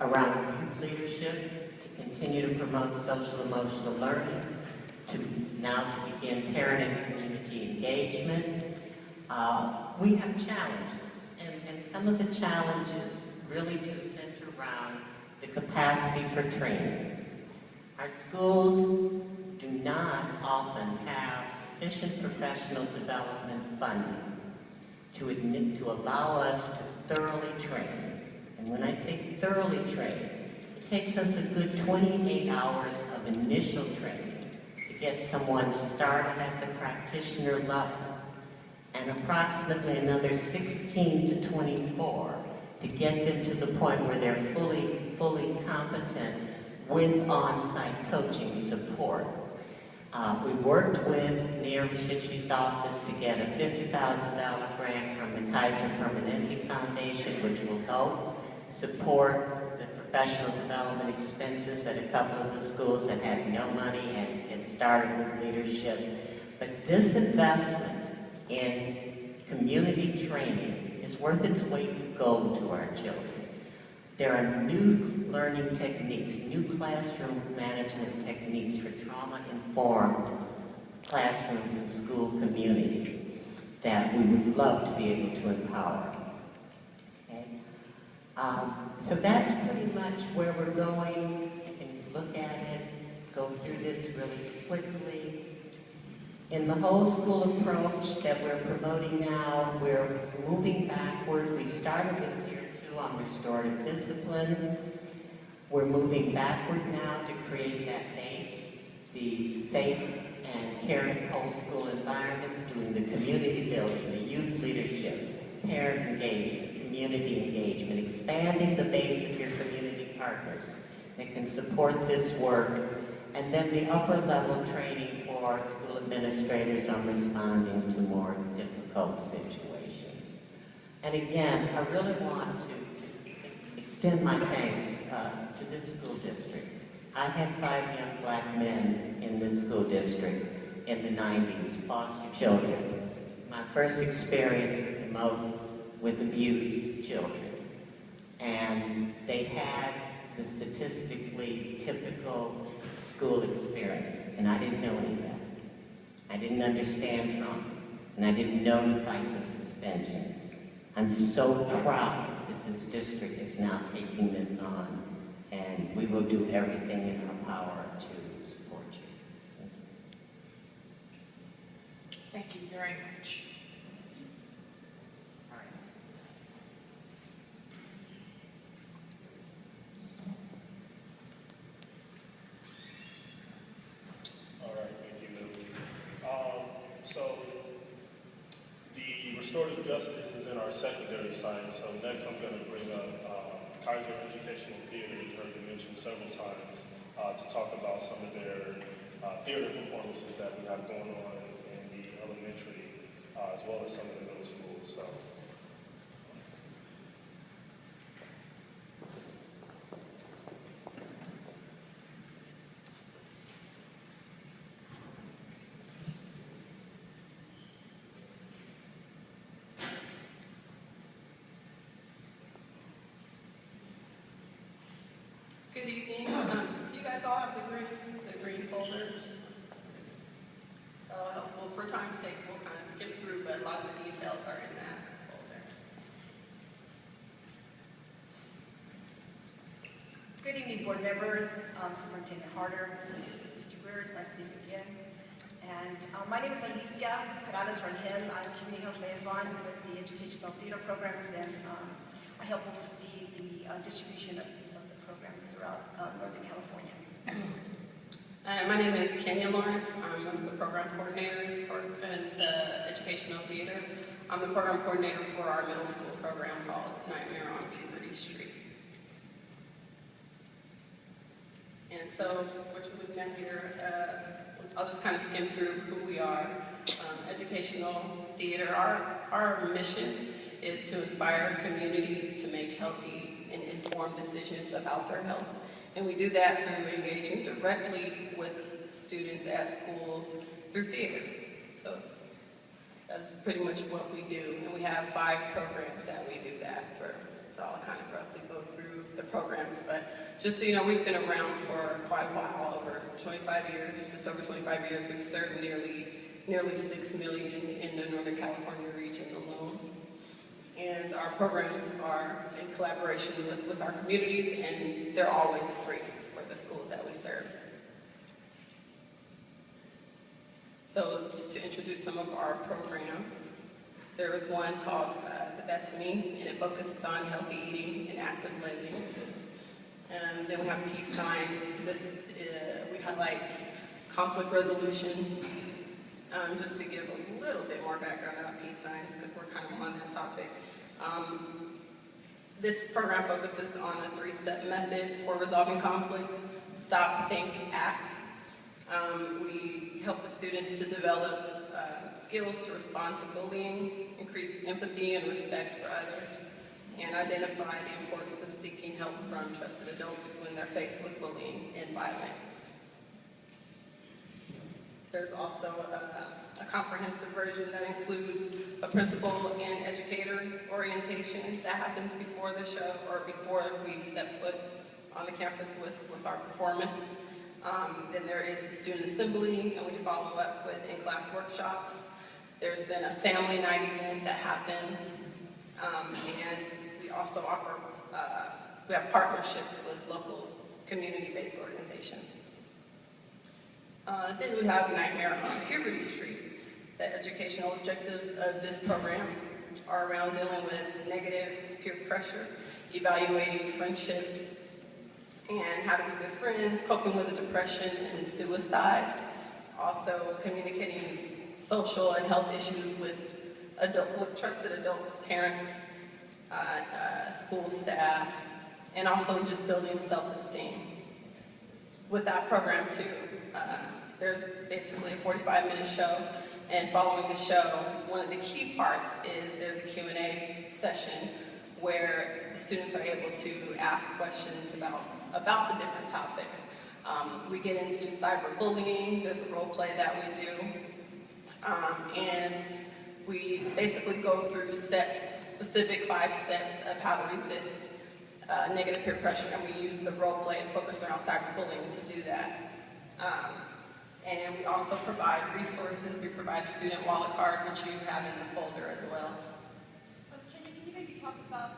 around youth leadership, to continue to promote social emotional learning, to now to begin parent and community engagement. We have challenges, and some of the challenges really do center around the capacity for training. Our schools do not often have sufficient professional development funding to allow us to thoroughly train. And when I say thoroughly train, it takes us a good 28 hours of initial training to get someone started at the practitioner level, and approximately another 16 to 24 to get them to the point where they're fully competent with on-site coaching support. We worked with Mayor Rishichi's office to get a $50,000 grant from the Kaiser Permanente Foundation, which will help support the professional development expenses at a couple of the schools that had no money and to get started with leadership. But this investment in community training is worth its weight in gold to our children. There are new learning techniques, new classroom management techniques for trauma-informed classrooms and school communities that we would love to be able to empower. Okay? So that's pretty much where we're going. You can look at it, go through this really quickly. In the whole school approach that we're promoting now, we're moving backward. We started with Tier 2 on restorative discipline. We're moving backward now to create that base, the safe and caring whole school environment, doing the community building, the youth leadership, parent engagement, community engagement, expanding the base of your community partners that can support this work, and then the upper level training for school administrators on responding to more difficult situations. And again, I really want to extend my thanks to this school district. I had 5 young black men in this school district in the 90s, foster children. My first experience with abused children. And they had the statistically typical school experience, and I didn't know any of that. I didn't understand trauma, and I didn't know to fight the suspensions. I'm so proud that this district is now taking this on, and we will do everything in our power to support you. Thank you very much. So the restorative justice is in our secondary science. So next I'm going to bring up Kaiser Educational Theater, you heard them mentioned several times, to talk about some of their theater performances that we have going on in the elementary, as well as some of the middle schools. So. Good evening. Do you guys all have the green folders? That'll help. Well, for time's sake, we'll kind of skip through, but a lot of the details are in that folder. Good evening, board members, Superintendent Harder, Mr. Greer, it's nice to see you again. And my name is Alicia Perales Rangel. I'm Community Health Liaison with the Educational Theater Programs, and I help oversee the distribution of programs throughout Northern California. My name is Kenya Lawrence. I'm one of the program coordinators for the Educational Theater. I'm the program coordinator for our middle school program called Nightmare on Puberty Street. And so, what you're looking at here, I'll just kind of skim through who we are. Educational Theater, our mission is to inspire communities to make healthy and informed decisions about their health. And we do that through engaging directly with students at schools through theater. So that's pretty much what we do. And we have 5 programs that we do that for. So I'll kind of roughly go through the programs, but just so you know, we've been around for quite a while, over 25 years, just over 25 years. We've served nearly 6 million in the Northern California region alone. And our programs are in collaboration with our communities, and they're always free for the schools that we serve. So just to introduce some of our programs, there is one called The Best Me, and it focuses on healthy eating and active living. And then we have peace signs. We highlight conflict resolution. Just to give a little bit more background about peace signs, because we're kind of on that topic. This program focuses on a 3-step method for resolving conflict: stop, think, act. We help the students to develop skills to respond to bullying, increase empathy and respect for others, and identify the importance of seeking help from trusted adults when they're faced with bullying and violence. There's also a comprehensive version that includes a principal and educator orientation that happens before the show, or before we step foot on the campus with our performance. Then there is the student assembly, and we follow up with in-class workshops. There's then a family night event that happens, and we also offer, we have partnerships with local community-based organizations. Then we have Nightmare on Puberty Street. The educational objectives of this program are around dealing with negative peer pressure, evaluating friendships, and how to be good friends, coping with depression and suicide. Also communicating social and health issues with trusted adults, parents, school staff, and also just building self-esteem. With that program too, there's basically a 45-minute show, and following the show, one of the key parts is there's a Q&A session where the students are able to ask questions about the different topics. We get into cyberbullying. There's a role play that we do, and we basically go through specific 5 steps of how to resist negative peer pressure, and we use the role play and focus around cyberbullying to do that. And we also provide resources. We provide a student wallet card, which you have in the folder as well. Can you maybe talk about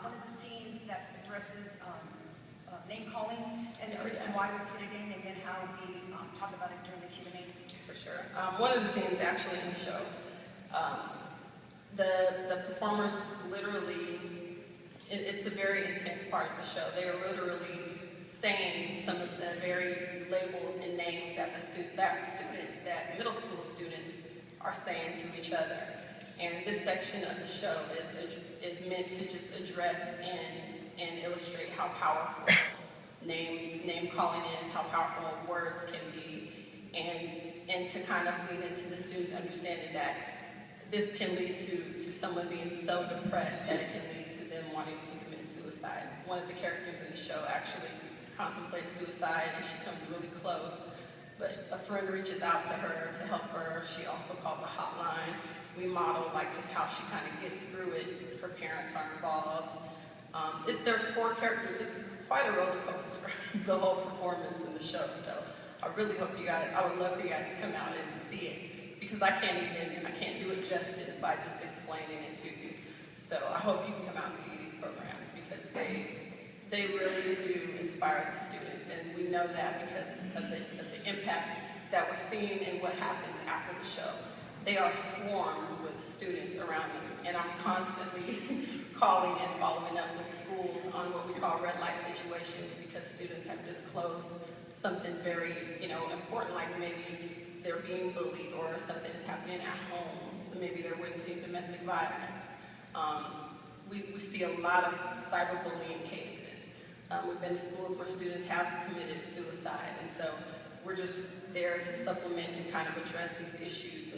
one of the scenes that addresses name calling and the reason why we put it in, and then how we talk about it during the Q&A? For sure. One of the scenes actually in the show, the performers literally, it's a very intense part of the show. They are literally saying some of the very labels and names that that middle school students are saying to each other. And this section of the show is meant to just address and illustrate how powerful name calling is, how powerful words can be, and to kind of lead into the students understanding that this can lead to someone being so depressed that it can lead to them wanting to commit suicide. One of the characters in the show actually contemplates suicide, and she comes really close, but a friend reaches out to her to help her. She also calls a hotline. We model just how she kind of gets through it. Her parents are involved. There's 4 characters. It's quite a roller coaster, the whole performance in the show. So I really hope I would love for you guys to come out and see it, because I can't do it justice by just explaining it to you. So I hope you can come out and see these programs, because they really do inspire the students, and we know that because of the impact that we're seeing and what happens after the show. They are swarmed with students around me, and I'm constantly calling and following up with schools on what we call red light situations, because students have disclosed something very, important, like maybe they're being bullied or something is happening at home. Maybe they're witnessing domestic violence. We see a lot of cyberbullying cases. We've been to schools where students have committed suicide, and so we're just there to supplement and kind of address these issues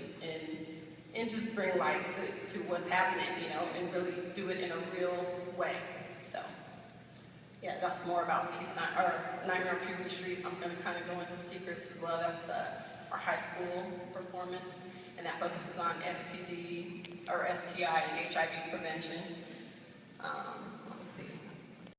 and just bring light to what's happening, and really do it in a real way. So, yeah, that's more about Peace Sign, or Nightmare on Puberty Street. I'm going to kind of go into Secrets as well. That's our high school performance, and that focuses on STD or STI and HIV prevention. Let me see.